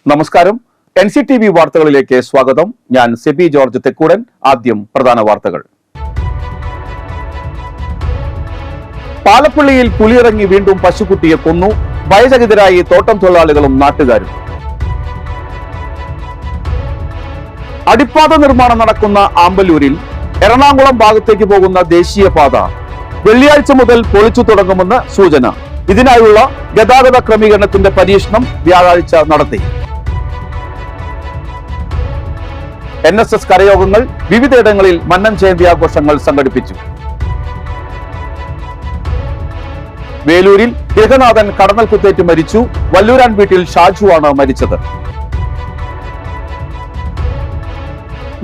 നമസ്കാരം. NCTV വാർത്തകളിലേക്ക് സ്വാഗതം. ഞാൻ സെബി ജോർജ് തെക്കൂടൻ. ആദ്യം പ്രധാന വാർത്തകൾ. പാലപ്പള്ളിയിൽ പുലിയിറങ്ങി വീണ്ടും പശുക്കുട്ടിയെ കൊന്നു. ഭയചകിതരായി തോട്ടം തൊഴിലാളികളും നാട്ടുകാരും. അടിപ്പാത നിർമ്മാണം നടക്കുന്ന ആമ്പല്ലൂരിൽ എറണാകുളം ഭാഗത്തേക്ക് പോകുന്ന ദേശീയപാത വെള്ളിയാഴ്ച മുതൽ പൊളിച്ചു തുടങ്ങുമെന്ന് സൂചന. ഇതിനായുള്ള ഗതാഗത ക്രമീകരണത്തിന്റെ പരീക്ഷണം വ്യാഴാഴ്ച നടത്തി. NSS കരയോഗങ്ങൾ വിവിധയിടങ്ങളിൽ മന്നം ജയന്തി ആഘോഷങ്ങൾ സംഘടിപ്പിച്ചു. വേലൂരിൽ ഗൃഹനാഥൻ കടന്നൽ കുത്തേറ്റ് മരിച്ചു. വല്ലൂരാൻ വീട്ടിൽ ഷാജുവാണ് മരിച്ചത്.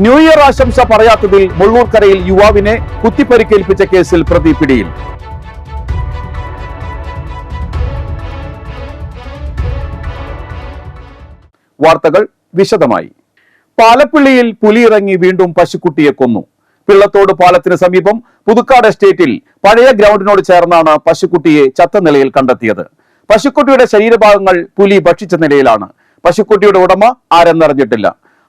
ന്യൂ ഇയർ ആശംസ പറയാത്തതിൽ മുള്ളൂർക്കരയിൽ യുവാവിനെ കുത്തിപ്പരിക്കേൽപ്പിച്ച കേസിൽ പ്രതി പിടിയിൽ. വാർത്തകൾ വിശദമായി. പാലപ്പള്ളിയിൽ പുലിയിറങ്ങി വീണ്ടും പശുക്കുട്ടിയെ കൊന്നു. പിള്ളത്തോട് പാലത്തിന് സമീപം പുതുക്കാട് എസ്റ്റേറ്റിൽ പഴയ ഗ്രൗണ്ടിനോട് ചേർന്നാണ് പശുക്കുട്ടിയെ ചത്ത നിലയിൽ കണ്ടെത്തിയത്. പശുക്കുട്ടിയുടെ ശരീരഭാഗങ്ങൾ പുലി ഭക്ഷിച്ച നിലയിലാണ്. പശുക്കുട്ടിയുടെ ഉടമ ആരെന്നറിഞ്ഞിട്ടില്ല.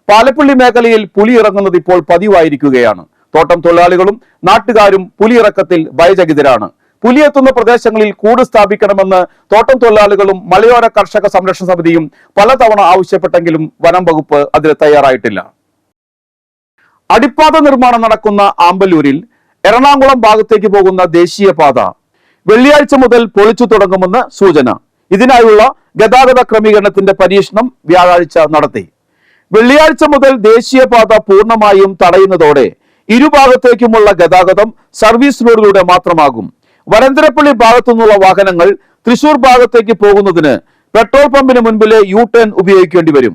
പാലപ്പള്ളി മേഖലയിൽ പുലി ഇറങ്ങുന്നത് ഇപ്പോൾ പതിവായിരിക്കുകയാണ്. തോട്ടം തൊഴിലാളികളും നാട്ടുകാരും പുലിയിറക്കത്തിൽ ഭയചകിതരാണ്. പുലിയെത്തുന്ന പ്രദേശങ്ങളിൽ കൂട് സ്ഥാപിക്കണമെന്ന് തോട്ടം തൊഴിലാളികളും മലയോര കർഷക സംരക്ഷണ സമിതിയും പലതവണ ആവശ്യപ്പെട്ടെങ്കിലും വനം വകുപ്പ് അതിന് തയ്യാറായിട്ടില്ല. അടിപ്പാത നിർമ്മാണം നടക്കുന്ന ആമ്പല്ലൂരിൽ എറണാകുളം ഭാഗത്തേക്ക് പോകുന്ന ദേശീയപാത വെള്ളിയാഴ്ച മുതൽ പൊളിച്ചു തുടങ്ങുമെന്ന് സൂചന. ഇതിനായുള്ള ഗതാഗത ക്രമീകരണത്തിന്റെ പരീക്ഷണം വ്യാഴാഴ്ച നടത്തി. വെള്ളിയാഴ്ച മുതൽ ദേശീയപാത പൂർണ്ണമായും തടയുന്നതോടെ ഇരുഭാഗത്തേക്കുമുള്ള ഗതാഗതം സർവീസ് റോഡിലൂടെ മാത്രമാകും. വരന്തരപ്പള്ളി ഭാഗത്തുനിന്നുള്ള വാഹനങ്ങൾ തൃശൂർ ഭാഗത്തേക്ക് പോകുന്നതിന് പെട്രോൾ പമ്പിന് മുൻപിലെ U-ടേൺ ഉപയോഗിക്കേണ്ടി വരും.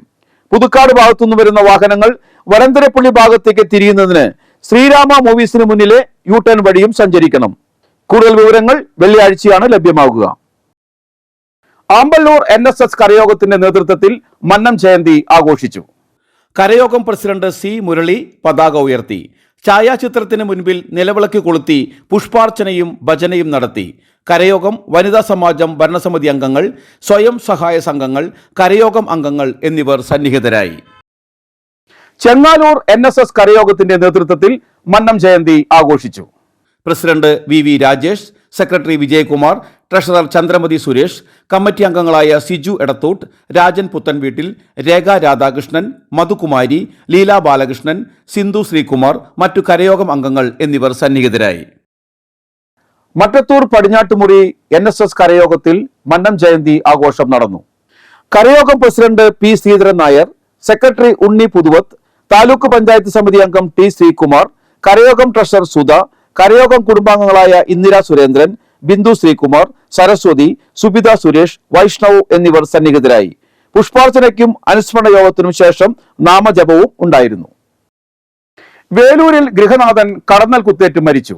പുതുക്കാട് ഭാഗത്തുനിന്ന് വരുന്ന വാഹനങ്ങൾ വരന്തരപ്പള്ളി ഭാഗത്തേക്ക് തിരിയുന്നതിന് ശ്രീരാമ മൂവീസിന് മുന്നിലെ U-ടേൺ വഴിയും സഞ്ചരിക്കണം. കൂടുതൽ വിവരങ്ങൾ വെള്ളിയാഴ്ചയാണ് ലഭ്യമാകുക. ആമ്പല്ലൂർ NSS കരയോഗത്തിന്റെ നേതൃത്വത്തിൽ മന്നം ജയന്തി ആഘോഷിച്ചു. കരയോഗം പ്രസിഡന്റ് C. മുരളി പതാക ഉയർത്തി. ഛായാചിത്രത്തിന് മുൻപിൽ നിലവിളക്ക് കൊളുത്തി പുഷ്പാർച്ചനയും ഭജനയും നടത്തി. കരയോഗം, വനിതാ സമാജം ഭരണസമിതി അംഗങ്ങൾ, സ്വയം സഹായ സംഘങ്ങൾ, കരയോഗം അംഗങ്ങൾ എന്നിവർ സന്നിഹിതരായി. ചെങ്ങാലൂർ NSS കരയോഗത്തിന്റെ നേതൃത്വത്തിൽ മന്നം ജയന്തി ആഘോഷിച്ചു. President VV Rajesh, secretary Vijayakumar, treasurer Chandramathi Suresh, committee അംഗങ്ങളായ സിജു എടത്തൂട്ട്, രാജൻ പുത്തൻവീട്ടിൽ, രേഖ രാധാകൃഷ്ണൻ, മധുകുമാരി, ലീല ബാലകൃഷ്ണൻ, സിന്ധു ശ്രീകുമാർ, മറ്റു കരയോഗം അംഗങ്ങൾ എന്നിവർ സന്നിഹിതരായി. മറ്റത്തൂർ പടിഞ്ഞാട്ടുമുറി NSS കരയോഗത്തിൽ മന്നം ജയന്തി ആഘോഷം നടന്നു. കരയോഗം president P. Sreedharan Nair, secretary Unni Puthuvath, taluk panchayat സമിതി അംഗം T. ശ്രീകുമാർ, കരയോഗം ട്രഷറർ സുധ, കരയോഗം കുടുംബാംഗങ്ങളായ ഇന്ദിര സുരേന്ദ്രൻ, ബിന്ദു ശ്രീകുമാർ, സരസ്വതി, സുബിത സുരേഷ്, വൈഷ്ണവ് എന്നിവർ സന്നിഹിതരായി. പുഷ്പാർച്ചനയ്ക്കും അനുസ്മരണ യോഗത്തിനും ശേഷം നാമജപവും ഉണ്ടായിരുന്നു. വേലൂരിൽ ഗൃഹനാഥൻ കടന്നൽ കുത്തേറ്റ് മരിച്ചു.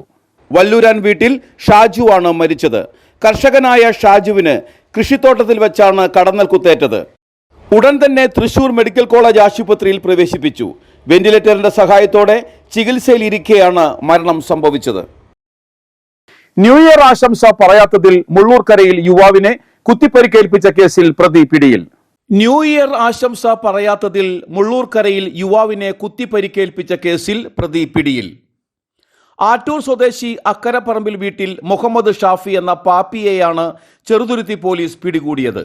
വല്ലൂരാൻ വീട്ടിൽ ഷാജുവാണ് മരിച്ചത്. കർഷകനായ ഷാജുവിന് കൃഷിത്തോട്ടത്തിൽ വെച്ചാണ് കടന്നൽ കുത്തേറ്റത്. ഉടൻ തന്നെ തൃശൂർ മെഡിക്കൽ കോളേജ് ആശുപത്രിയിൽ പ്രവേശിപ്പിച്ചു. വെന്റിലേറ്ററിന്റെ സഹായത്തോടെ ചികിത്സയിലിരിക്കെയാണ് മരണം സംഭവിച്ചത്. ന്യൂ ഇയർ ആശംസ പറയാത്തതിൽ മുള്ളൂർക്കരയിൽ യുവാവിനെ കുത്തിപ്പരിക്കേൽപ്പിച്ച കേസിൽ പ്രതി പിടിയിൽ. ന്യൂ ഇയർ ആശംസ പറയാത്തതിൽ മുള്ളൂർക്കരയിൽ യുവാവിനെ കുത്തിപ്പരിക്കേൽപ്പിച്ച കേസിൽ പ്രതി പിടിയിൽ. ആറ്റൂർ സ്വദേശി അക്കരപ്പറമ്പിൽ വീട്ടിൽ മുഹമ്മദ് ഷാഫി എന്ന പാപ്പിയെയാണ് ചെറുതുരുത്തി പോലീസ് പിടികൂടിയത്.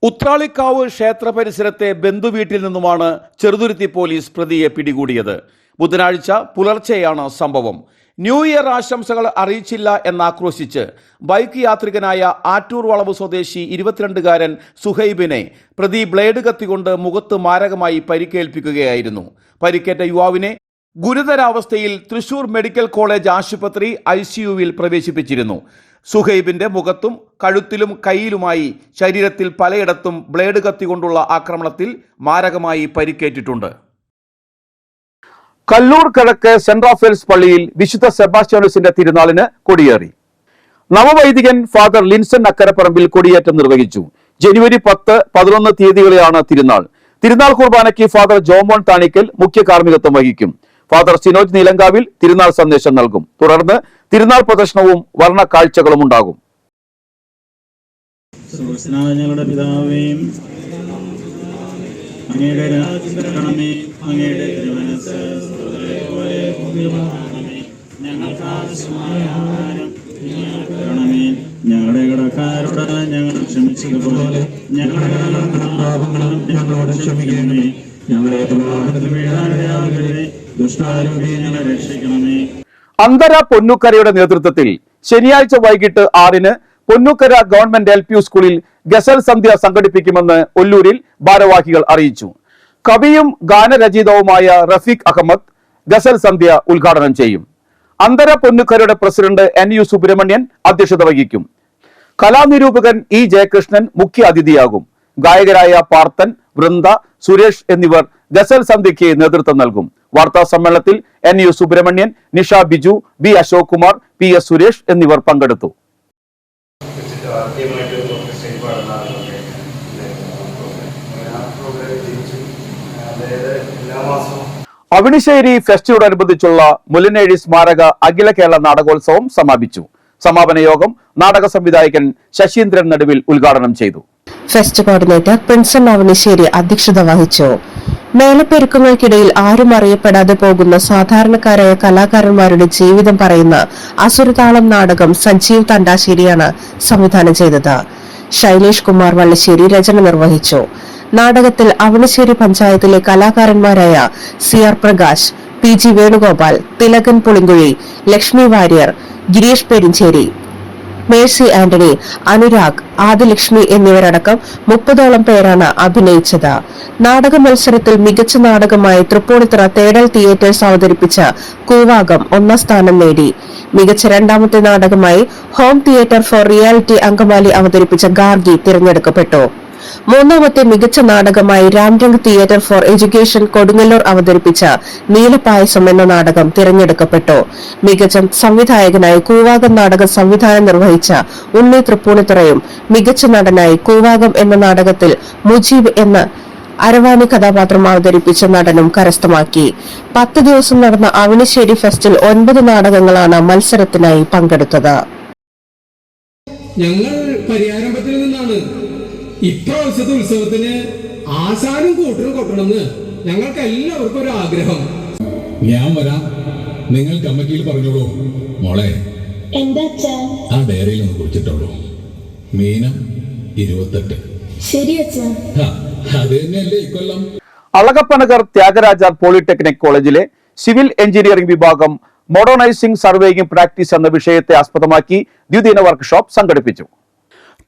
ഉത്രാളിക്കാവ് ക്ഷേത്ര പരിസരത്തെ ബന്ധുവീട്ടിൽ നിന്നുമാണ് ചെറുതുരുത്തി പോലീസ് പ്രതിയെ പിടികൂടിയത്. ബുധനാഴ്ച പുലർച്ചെയാണ് സംഭവം. ന്യൂ ഇയർ ആശംസകൾ അറിയിച്ചില്ല എന്നാക്രോശിച്ച് ബൈക്ക് യാത്രികനായ ആറ്റൂർ വളവ് സ്വദേശി 22-കാരൻ സുഹൈബിനെ പ്രതി ബ്ലേഡ് കത്തികൊണ്ട് മുഖത്ത് മാരകമായി പരിക്കേൽപ്പിക്കുകയായിരുന്നു. പരിക്കേറ്റ യുവാവിനെ ഗുരുതരാവസ്ഥയിൽ തൃശൂർ മെഡിക്കൽ കോളേജ് ആശുപത്രി ICUവിൽ പ്രവേശിപ്പിച്ചിരുന്നു. സുഹൈബിന്റെ മുഖത്തും കഴുത്തിലും കൈയിലുമായി ശരീരത്തിൽ പലയിടത്തും ബ്ലേഡ് കത്തികൊണ്ടുള്ള ആക്രമണത്തിൽ മാരകമായി പരിക്കേറ്റിട്ടുണ്ട്. കല്ലൂർ കിഴക്ക് സെന്റ് റാഫേൽസ് പള്ളിയിൽ വിശുദ്ധ സെബാസ്റ്റ്യാനോസിന്റെ തിരുനാളിന് കൊടിയേറി. നവവൈദികൻ ഫാദർ ലിൻസൺ അക്കരപ്പറമ്പിൽ കൊടിയേറ്റം നിർവഹിച്ചു. ജനുവരി 10, 11 തീയതികളിലാണ് തിരുനാൾ. തിരുനാൾ കുർബാനയ്ക്ക് ഫാദർ ജോമോൻ താണിക്കൽ മുഖ്യ കാർമ്മികത്വം വഹിക്കും. ഫാദർ സിനോജ് നീലങ്കാവിൽ തിരുനാൾ സന്ദേശം നൽകും. തുടർന്ന് തിരുനാൾ പ്രദർശനവും വർണ്ണ കാഴ്ചകളും ഉണ്ടാകും. ഞങ്ങളുടെ പിതാവേയും അങ്ങയുടെ രാജ്യം വരണമേ, അങ്ങയുടെ തിരുമനസ്സ് സ്വർഗ്ഗത്തിലെ പോലെ ഭൂമിയിലുമാകണമേ. ഞങ്ങൾക്ക് ആവശ്യമായ ആഹാരം ഞങ്ങൾക്ക് തരണമേ. ഞങ്ങളുടെ കടക്കാരോട് ഞങ്ങൾ ക്ഷമിച്ചതുപോലെ ഞങ്ങളുടെ പാപങ്ങളും ഞങ്ങളോട് ക്ഷമിക്കണമേ. ഞങ്ങളെ പ്രലോഭനത്തിൽ വീഴാനിടയാകരുതേ, ദുഷ്ടാരൂപിയെ ഞങ്ങളെ രക്ഷിക്കണമേ. അന്തര പൊന്നുക്കരയുടെ നേതൃത്വത്തിൽ ശനിയാഴ്ച വൈകിട്ട് 6-ന് പൊന്നുക്കര ഗവൺമെന്റ് LP സ്കൂളിൽ ഗസൽ സന്ധ്യ സംഘടിപ്പിക്കുമെന്ന് ഒല്ലൂരിൽ ഭാരവാഹികൾ അറിയിച്ചു. കവിയും ഗാനരചയിതാവുമായ റഫീഖ് അഹമ്മദ് ഗസൽ സന്ധ്യ ഉദ്ഘാടനം ചെയ്യും. അന്തര പൊന്നുക്കരയുടെ പ്രസിഡന്റ് NU സുബ്രഹ്മണ്യൻ അധ്യക്ഷത വഹിക്കും. കലാനിരൂപകൻ E ജയകൃഷ്ണൻ മുഖ്യ അതിഥിയാകും. ഗായകരായ പാർത്തൻ, വൃന്ദ, സുരേഷ് എന്നിവർ ഗസൽ സന്ധ്യയ്ക്ക് നേതൃത്വം നൽകും. വാർത്താ സമ്മേളനത്തിൽ NU Subramanian, Nisha Biju, B Ashok Kumar, PS Suresh എന്നിവർ പങ്കെടുത്തു. അവിണിശ്ശേരി ഫെസ്റ്റിനോടനുബന്ധിച്ചുള്ള മുല്ലനേഴി സ്മാരക അഖില കേരള നാടകോത്സവം സമാപിച്ചു. സമാപന യോഗം നാടക സംവിധായകൻ ശശീന്ദ്രൻ നടുവിൽ ഉദ്ഘാടനം ചെയ്തു. ഫെസ്റ്റ് കോർഡിനേറ്റർ പ്രിൻസൺ അവിണിശ്ശേരി അധ്യക്ഷത വഹിച്ചു. മേളപ്പെരുക്കങ്ങൾക്കിടയിൽ ആരും അറിയപ്പെടാതെ പോകുന്ന സാധാരണക്കാരായ കലാകാരന്മാരുടെ ജീവിതം പറയുന്ന അസുരതാളം നാടകം സഞ്ജീവ് തണ്ടാശ്ശേരിയാണ് സംവിധാനം ചെയ്തത്. ശൈലേഷ് കുമാർ വള്ളശ്ശേരി രചന നിർവഹിച്ചു. നാടകത്തിൽ അവണിശ്ശേരി പഞ്ചായത്തിലെ കലാകാരന്മാരായ CR Prakash, PG Venugopal, Thilakan Pulinkuzhi, Lakshmi Warrier, Gireesh Perinchery, Mercy Antony, Anurag, Adilakshmi എന്നിവരടക്കം 30ഓളം പേരാണ് അഭിനയിച്ചത്. നാടക മത്സരത്തിൽ മികച്ച നാടകമായി തൃപ്പൂണിത്തുറ തേടൽ തിയേറ്റേഴ്സ് അവതരിപ്പിച്ച കൂവാകം 1ാം സ്ഥാനം നേടി. മികച്ച രണ്ടാമത്തെ നാടകമായി home theatre for reality Angamaly അവതരിപ്പിച്ച ഗാർഗി തിരഞ്ഞെടുക്കപ്പെട്ടു. മൂന്നാമത്തെ മികച്ച നാടകമായി Ramrang theatre for education Kodungallur അവതരിപ്പിച്ച നീലപ്പായസം എന്ന നാടകം തിരഞ്ഞെടുക്കപ്പെട്ടു. മികച്ച സംവിധായകനായി കൂവാകം നാടകം സംവിധാനം നിർവഹിച്ച ഉണ്ണി തൃപ്പൂണിത്തുറയും മികച്ച നടനായി കൂവാകം എന്ന നാടകത്തിൽ മുജീബ് എന്ന അരവാണി കഥാപാത്രം അവതരിപ്പിച്ച നടനും കരസ്ഥമാക്കി. 10 ദിവസം നടന്ന അവണിശ്ശേരി ഫെസ്റ്റിൽ 9 നാടകങ്ങളാണ് മത്സരത്തിനായി പങ്കെടുത്തത്. ഞങ്ങൾ പരിയാരമ്പത്തിൽ നിന്നാണ്. ഇപ്രാവശ്യത്തെ ഉത്സവത്തിന് ആശാനും കൂട്ടരും കൊട്ടണമെന്ന് ഞങ്ങൾക്ക് എല്ലാവർക്കും ഒരു ആഗ്രഹം. ഞാൻ വരാം, നിങ്ങൾ കമ്മിറ്റിയിൽ പറഞ്ഞോളൂ. മോളെ, ആ ഡയറിയിൽ ഒന്ന് കുറിച്ചിട്ടോളൂ. മീനം 28. ശരി അച്ഛാ. അത് തന്നെയല്ലേ ഇക്കൊല്ലം. അളകപ്പനഗർ ത്യാഗരാജാർ പോളിടെക്നിക് കോളേജിലെ സിവിൽ എഞ്ചിനീയറിംഗ് വിഭാഗം മോഡേണൈസിംഗ് സർവേയിംഗ് പ്രാക്ടീസ് എന്ന വിഷയത്തെ ആസ്പദമാക്കി ദ്വിദിന വർക്ക്ഷോപ്പ് സംഘടിപ്പിച്ചു.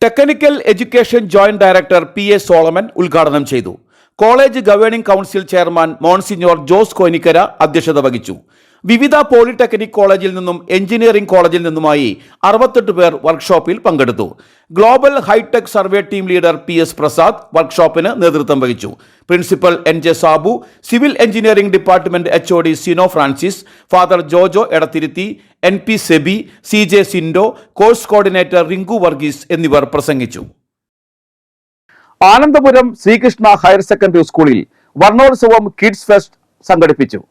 Technical education joint director PA Solomon ഉദ്ഘാടനം ചെയ്തു. College governing council chairman monsignor Jose Konikkara അധ്യക്ഷത വഹിച്ചു. വിവിധ പോളിടെക്നിക് കോളേജിൽ നിന്നും എഞ്ചിനീയറിംഗ് കോളേജിൽ നിന്നുമായി 68 പേർ വർക്ക്ഷോപ്പിൽ പങ്കെടുത്തു. Global hi-tech survey team leader PS Prasad വർക്ക്ഷോപ്പിന് നേതൃത്വം വഹിച്ചു. Principal NJ Sabu, civil engineering department HOD Sino Francis, father Jojo Edathiruthi, NP Seby, CJ Sindo, course coordinator Rinku Varghese എന്നിവർ പ്രസംഗിച്ചു. ആനന്ദപുരം ശ്രീകൃഷ്ണ ഹയർ സെക്കൻഡറി സ്കൂളിൽ വർണ്ണോത്സവം കിഡ്സ് ഫെസ്റ്റ് സംഘടിപ്പിച്ചു.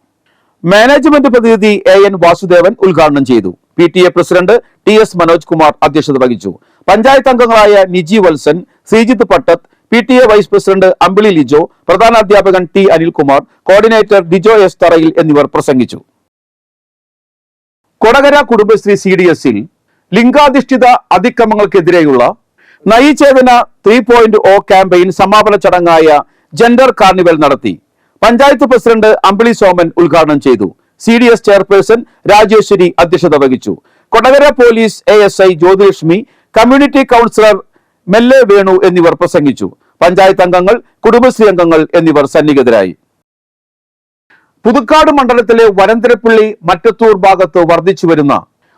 മാനേജ്മെന്റ് പ്രതിനിധി AN വാസുദേവൻ ഉദ്ഘാടനം ചെയ്തു. PTA president TS Manoj Kumar അധ്യക്ഷത വഹിച്ചു. പഞ്ചായത്ത് അംഗങ്ങളായ Niji Valsan, Sreejith Pattath, PTA vice president Ambili Lijo, പ്രധാനാധ്യാപകൻ T Anilkumar, coordinator Dijo S തറയിൽ എന്നിവർ പ്രസംഗിച്ചു. കൊടകര കുടുംബശ്രീ CDSൽ ലിംഗാധിഷ്ഠിത അതിക്രമങ്ങൾക്കെതിരെയുള്ള നയിചേതന 3.0 ക്യാമ്പയിൻ സമാപന ചടങ്ങായ ജെൻഡർ കാർണിവൽ നടത്തി. പഞ്ചായത്ത് പ്രസിഡന്റ് അമ്പിളി സോമൻ ഉദ്ഘാടനം ചെയ്തു. CDS ചെയർപേഴ്സൺ രാജേശ്വരി അധ്യക്ഷത വഹിച്ചു. Kodakara police ASI Jyothilakshmi, community councillor മെല്ലെ വേണു എന്നിവർ പ്രസംഗിച്ചു. പഞ്ചായത്ത് അംഗങ്ങൾ, കുടുംബശ്രീ അംഗങ്ങൾ എന്നിവർ സന്നിഹിതരായി. പുതുക്കാട് മണ്ഡലത്തിലെ വരന്തരപ്പള്ളി മറ്റത്തൂർ ഭാഗത്ത് വർദ്ധിച്ചുവരുന്ന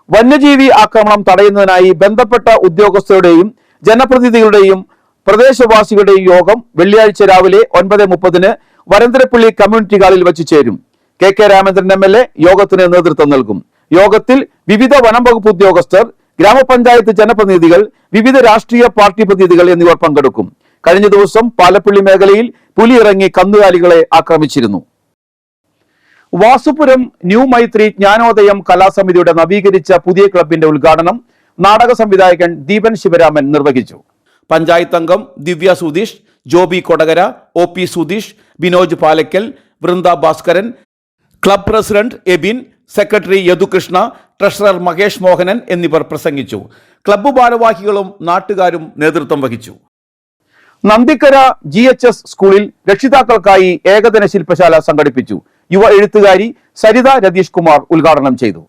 വന്യജീവി ആക്രമണം തടയുന്നതിനായി ബന്ധപ്പെട്ട ഉദ്യോഗസ്ഥരുടെയും ജനപ്രതിനിധികളുടെയും പ്രദേശവാസികളുടെയും യോഗം വെള്ളിയാഴ്ച രാവിലെ 9:30 വരന്തരപ്പള്ളി കമ്മ്യൂണിറ്റി ഹാളിൽ വച്ചു ചേരും. KK രാമേന്ദ്രൻ MLA യോഗത്തിന് നേതൃത്വം നൽകും. യോഗത്തിൽ വിവിധ വനം വകുപ്പ് ഉദ്യോഗസ്ഥർ, ഗ്രാമപഞ്ചായത്ത് ജനപ്രതിനിധികൾ, വിവിധ രാഷ്ട്രീയ പാർട്ടി പ്രതിനിധികൾ എന്നിവർ പങ്കെടുക്കും. കഴിഞ്ഞ ദിവസം പാലപ്പള്ളി മേഖലയിൽ പുലി ഇറങ്ങി കന്നുകാലികളെ ആക്രമിച്ചിരുന്നു. വാസുപുരം ന്യൂ മൈത്രി ജ്ഞാനോദയം കലാസമിതിയുടെ നവീകരിച്ച പുതിയ ക്ലബിന്റെ ഉദ്ഘാടനം നാടക സംവിധായകൻ ദീപൻ ശിവരാമൻ നിർവഹിച്ചു. പഞ്ചായത്ത് അംഗം Divya Sudheesh, Joby Kodakara, O P Sudheesh, Binoj Palakkal, Vrinda Bhaskaran, club president Ebin, secretary Yadukrishna, treasurer Mahesh Mohanan എന്നിവർ പ്രസംഗിച്ചു. ക്ലബ്ബ് ഭാരവാഹികളും നാട്ടുകാരും നേതൃത്വം വഹിച്ചു. നന്ദിക്കര GHS സ്കൂളിൽ രക്ഷിതാക്കൾക്കായി ഏകദിന ശില്പശാല സംഘടിപ്പിച്ചു. യുവ എഴുത്തുകാരി സരിത രതീഷ് കുമാർ ഉദ്ഘാടനം ചെയ്തു.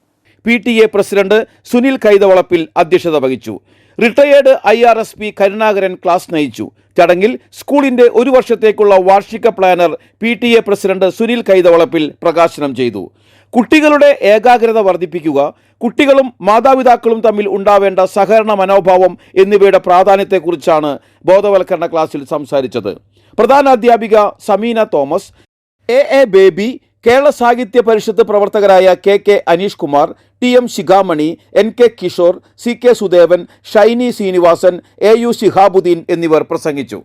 PTA പ്രസിഡന്റ് സുനിൽ കൈതവളപ്പിൽ അധ്യക്ഷത വഹിച്ചു. റിട്ടയേർഡ് IRSP കരുണാകരൻ ക്ലാസ് നയിച്ചു. ചടങ്ങിൽ സ്കൂളിന്റെ ഒരു വർഷത്തേക്കുള്ള വാർഷിക പ്ലാനർ PTA പ്രസിഡന്റ് സുനിൽ കൈതവളപ്പിൽ പ്രകാശനം ചെയ്തു. കുട്ടികളുടെ ഏകാഗ്രത വർദ്ധിപ്പിക്കുക, കുട്ടികളും മാതാപിതാക്കളും തമ്മിൽ ഉണ്ടാവേണ്ട സഹകരണ മനോഭാവം എന്നിവയുടെ പ്രാധാന്യത്തെക്കുറിച്ചാണ് ബോധവൽക്കരണ ക്ലാസ്സിൽ സംസാരിച്ചത്. പ്രധാനാധ്യാപിക Sameena Thomas, A Baby, Kerala Sahitya Parishad പ്രവർത്തകരായ KK അനീഷ് കുമാർ, TM ശിഖാമണി, NK Kishore, CK Sudevan, Shiny Sreenivasan, AU Shihabuddin എന്നിവർ പ്രസംഗിച്ചു.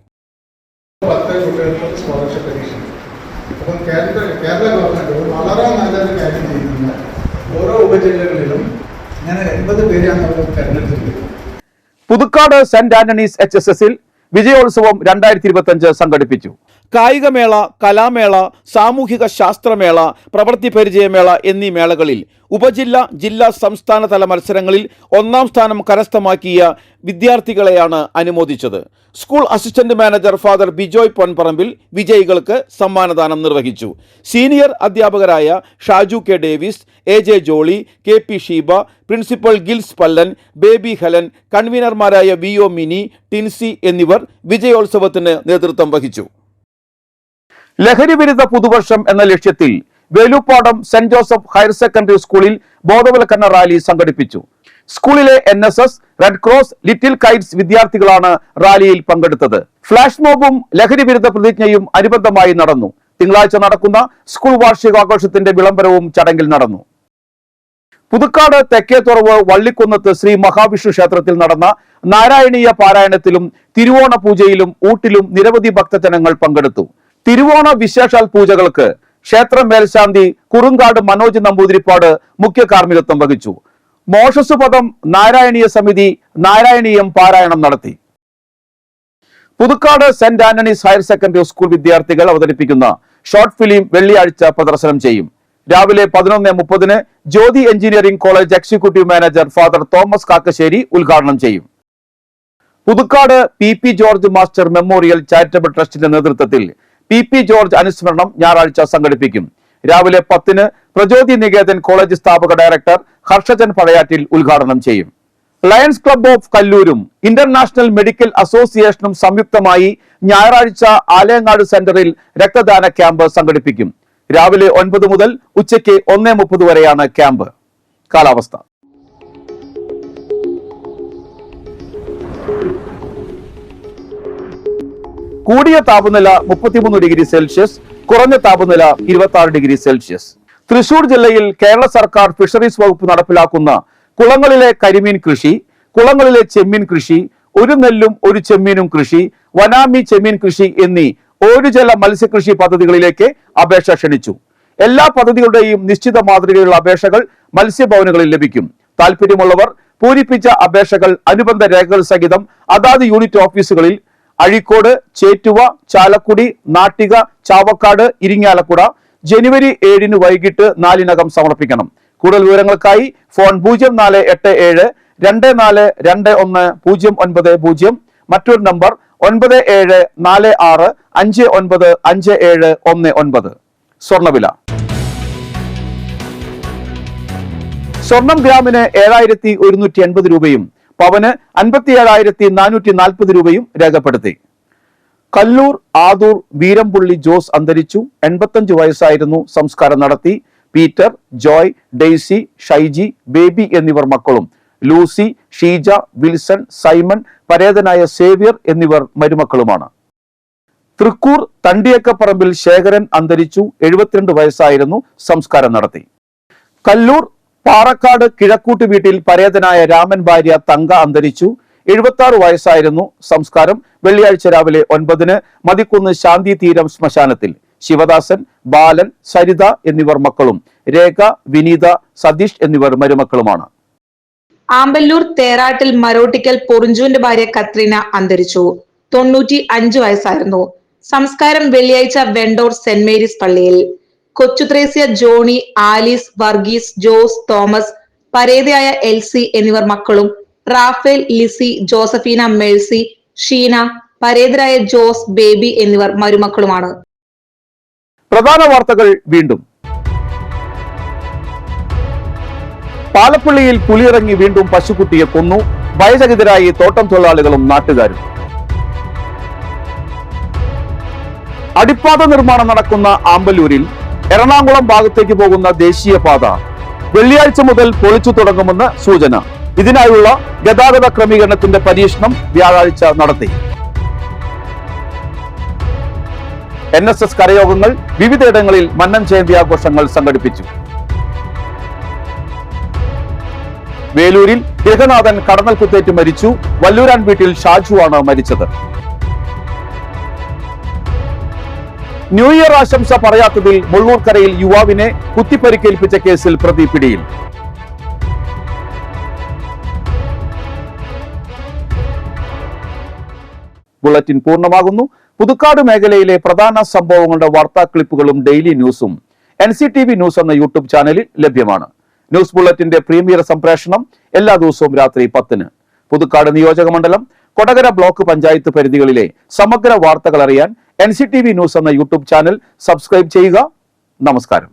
അപ്പം കേരള ഗവൺമെൻറ് വളരെ നല്ലൊരു കാര്യം ചെയ്യുന്ന ഓരോ ഉപജില്ലകളിലും ഞാൻ 80 പേരെയാണ് അവർ തെരഞ്ഞെടുത്തിട്ടുള്ളത്. പുതുക്കാട് സെന്റ് ആന്റണീസ് HSSൽ വിജയോത്സവം 2025 സംഘടിപ്പിച്ചു. കായികമേള, കലാമേള, സാമൂഹിക ശാസ്ത്രമേള, പ്രവൃത്തി പരിചയമേള എന്നീ മേളകളിൽ ഉപജില്ല, ജില്ലാ, സംസ്ഥാന തല മത്സരങ്ങളിൽ 1ാം സ്ഥാനം കരസ്ഥമാക്കിയ വിദ്യാർത്ഥികളെയാണ് അനുമോദിച്ചത്. School assistant manager father Bijoy Ponparambil വിജയികൾക്ക് സമ്മാനദാനം നിർവഹിച്ചു. സീനിയർ അധ്യാപകരായ Shaju K Davis, AJ Jolly, KP Sheeba, principal Gils Pallan, Baby Helen, കൺവീനർമാരായ VO മിനി, ടിൻസി എന്നിവർ വിജയോത്സവത്തിന് നേതൃത്വം വഹിച്ചു. ലഹരി വിരുദ്ധ പുതുവർഷം എന്ന ലക്ഷ്യത്തിൽ Velupadam saint Joseph higher secondary school ബോധവൽക്കരണ റാലി സംഘടിപ്പിച്ചു. സ്കൂളിലെ NSS, red cross, little kites വിദ്യാർത്ഥികളാണ് റാലിയിൽ പങ്കെടുത്തത്. ഫ്ലാഷ് മോബും ലഹരി വിരുദ്ധ പ്രതിജ്ഞയും അനുബന്ധമായി നടന്നു. തിങ്കളാഴ്ച നടക്കുന്ന സ്കൂൾ വാർഷികാഘോഷത്തിന്റെ വിളംബരവും ചടങ്ങിൽ നടന്നു. പുതുക്കാട് തെക്കേത്തുറവ് വള്ളിക്കുന്നത്ത് ശ്രീ മഹാവിഷ്ണു ക്ഷേത്രത്തിൽ നടന്ന നാരായണീയ പാരായണത്തിലും തിരുവോണ പൂജയിലും ഊട്ടിലും നിരവധി ഭക്തജനങ്ങൾ പങ്കെടുത്തു. തിരുവോണ വിശേഷാൽ പൂജകൾക്ക് ക്ഷേത്ര മേൽശാന്തി കുറുങ്കാട് മനോജ് നമ്പൂതിരിപ്പാട് മുഖ്യ കാർമ്മികത്വം വഹിച്ചു. മോഷസുപദം നാരായണീയ സമിതി നാരായണീയം പാരായണം നടത്തി. Puthukkad saint Anthony's higher secondary school വിദ്യാർത്ഥികൾ അവതരിപ്പിക്കുന്ന ഷോർട്ട് ഫിലിം വെള്ളിയാഴ്ച പ്രദർശനം ചെയ്യും. രാവിലെ 11:30 Jyothi engineering college executive manager father Thomas Kakkassery ഉദ്ഘാടനം ചെയ്യും. Puthukkad PP George master memorial charitable ട്രസ്റ്റിന്റെ നേതൃത്വത്തിൽ PP ജോർജ് അനുസ്മരണം ഞായറാഴ്ച സംഘടിപ്പിക്കും. രാവിലെ 10 പ്രചോദി നികേതൻ കോളേജ് സ്ഥാപക ഡയറക്ടർ ഹർഷജൻ പഴയാറ്റിൽ ഉദ്ഘാടനം ചെയ്യും. ലയൺസ് ക്ലബ് ഓഫ് കല്ലൂരും ഇന്റർനാഷണൽ മെഡിക്കൽ അസോസിയേഷനും സംയുക്തമായി ഞായറാഴ്ച ആലയങ്ങാട് സെന്ററിൽ രക്തദാന ക്യാമ്പ് സംഘടിപ്പിക്കും. രാവിലെ 9 മുതൽ ഉച്ചയ്ക്ക് 1:30 വരെയാണ് ക്യാമ്പ്. കാലാവസ്ഥ. കൂടിയ താപനില 33 ഡിഗ്രി സെൽഷ്യസ്, കുറഞ്ഞ താപനില 26 ഡിഗ്രി സെൽഷ്യസ്. തൃശൂർ ജില്ലയിൽ കേരള സർക്കാർ ഫിഷറീസ് വകുപ്പ് നടപ്പിലാക്കുന്ന കുളങ്ങളിലെ കരിമീൻ കൃഷി, കുളങ്ങളിലെ ചെമ്മീൻ കൃഷി, ഒരു നെല്ലും ഒരു ചെമ്മീനും കൃഷി, വനാമി ചെമ്മീൻ കൃഷി എന്നീ ഓരുജല മത്സ്യകൃഷി പദ്ധതികളിലേക്ക് അപേക്ഷ ക്ഷണിച്ചു. എല്ലാ പദ്ധതികളുടെയും നിശ്ചിത മാതൃകയുള്ള അപേക്ഷകൾ മത്സ്യഭവനുകളിൽ ലഭിക്കും. താല്പര്യമുള്ളവർ പൂരിപ്പിച്ച അപേക്ഷകൾ അനുബന്ധ രേഖകൾ സഹിതം അതാത് യൂണിറ്റ് ഓഫീസുകളിൽ അഴീക്കോട്, ചേറ്റുവ, ചാലക്കുടി, നാട്ടിക, ചാവക്കാട്, ഇരിങ്ങാലക്കുട ജനുവരി 7 വൈകിട്ട് 4 സമർപ്പിക്കണം. കൂടുതൽ വിവരങ്ങൾക്കായി ഫോൺ 0487 24210990, മറ്റൊരു നമ്പർ 9746595719. സ്വർണ്ണവില. സ്വർണം ഗ്രാമിന് 7180 രൂപയും പവന് 57,440 രൂപയും രേഖപ്പെടുത്തി. കല്ലൂർ ആദൂർ വീരംപുള്ളി ജോസ് അന്തരിച്ചു. 85 വയസ്സായിരുന്നു. സംസ്കാരം നടത്തി. Peter, Joy, Daisy, Shaiji, baby എന്നിവർ മക്കളും. ലൂസി, ഷീജ, വിൽസൺ, സൈമൺ, പരേതനായ സേവ്യർ എന്നിവർ മരുമക്കളുമാണ്. തൃക്കൂർ തണ്ടിയക്കപ്പറമ്പിൽ ശേഖരൻ അന്തരിച്ചു. 72 വയസ്സായിരുന്നു. സംസ്കാരം നടത്തി. കല്ലൂർ പാറക്കാട് കിഴക്കൂട്ട് വീട്ടിൽ പരേതനായ രാമൻ ഭാര്യ തങ്ക അന്തരിച്ചു. 76 വയസ്സായിരുന്നു. സംസ്കാരം വെള്ളിയാഴ്ച രാവിലെ 9 മതിക്കുന്ന് ശാന്തി തീരം ശ്മശാനത്തിൽ. ശിവദാസൻ, ബാലൻ, സരിത എന്നിവർ മക്കളും. രേഖ, വിനീത, സതീഷ് എന്നിവർ മരുമക്കളുമാണ്. ആമ്പല്ലൂർ തേറാട്ടിൽ മരോട്ടിക്കൽ പൊറിഞ്ചുവിന്റെ ഭാര്യ കത്രീന അന്തരിച്ചു. 95 വയസ്സായിരുന്നു. സംസ്കാരം വെള്ളിയാഴ്ച വെണ്ടോർ സെന്റ് മേരീസ് പള്ളിയിൽ. Kochuthresia, Johnny, Alice, Varghese, Jose, Thomas, പരേതയായ എൽസി എന്നിവർ മക്കളും, Raphael, Lissy, Josephina, Mercy, Sheena, പരേതരായ ജോസ്, ബേബി എന്നിവർ മരുമക്കളുമാണ്. പ്രധാന വാർത്തകൾ വീണ്ടും. പാലപ്പള്ളിയിൽ പുലിയിറങ്ങി വീണ്ടും പശുക്കുട്ടിയെ കൊന്നു. ഭയചകിതരായി തോട്ടം തൊഴിലാളികളും നാട്ടുകാരും. അടിപ്പാത നിർമ്മാണം നടക്കുന്ന ആമ്പല്ലൂരിൽ എറണാകുളം ഭാഗത്തേക്ക് പോകുന്ന ദേശീയപാത വെള്ളിയാഴ്ച മുതൽ പൊളിച്ചു തുടങ്ങുമെന്ന് സൂചന. ഇതിനായുള്ള ഗതാഗത ക്രമീകരണത്തിന്റെ പരീക്ഷണം വ്യാഴാഴ്ച നടത്തി. NSS കരയോഗങ്ങൾ വിവിധയിടങ്ങളിൽ മന്നം ജയന്തി ആഘോഷങ്ങൾ സംഘടിപ്പിച്ചു. വേലൂരിൽ ഗൃഹനാഥൻ കടന്നൽ കുത്തേറ്റ് മരിച്ചു. വല്ലൂരാൻ വീട്ടിൽ ഷാജുവാണ് മരിച്ചത്. ന്യൂ ഇയർ ആശംസ പറയാത്തതിൽ മുള്ളൂർക്കരയിൽ യുവാവിനെ കുത്തിപ്പരിക്കേൽപ്പിച്ച കേസിൽ പ്രതി പിടിയിൽ. ബുള്ളറ്റിൻ പൂർണ്ണമാകുന്നു. പുതുക്കാട് മേഖലയിലെ പ്രധാന സംഭവങ്ങളുടെ വാർത്താ ക്ലിപ്പുകളും ഡെയിലി ന്യൂസും NCTV ന്യൂസ് എന്ന യൂട്യൂബ് ചാനലിൽ ലഭ്യമാണ്. ന്യൂസ് ബുള്ളറ്റിന്റെ പ്രീമിയർ സംപ്രേഷണം എല്ലാ ദിവസവും രാത്രി 10-ന്. പുതുക്കാട് നിയോജക മണ്ഡലം, കൊടകര ബ്ലോക്ക് പഞ്ചായത്ത് പരിധികളിലെ സമഗ്ര വാർത്തകൾ അറിയാൻ NCTV ന്യൂസ് എന്ന യൂട്യൂബ് ചാനൽ സബ്സ്ക്രൈബ് ചെയ്യുക. നമസ്കാരം.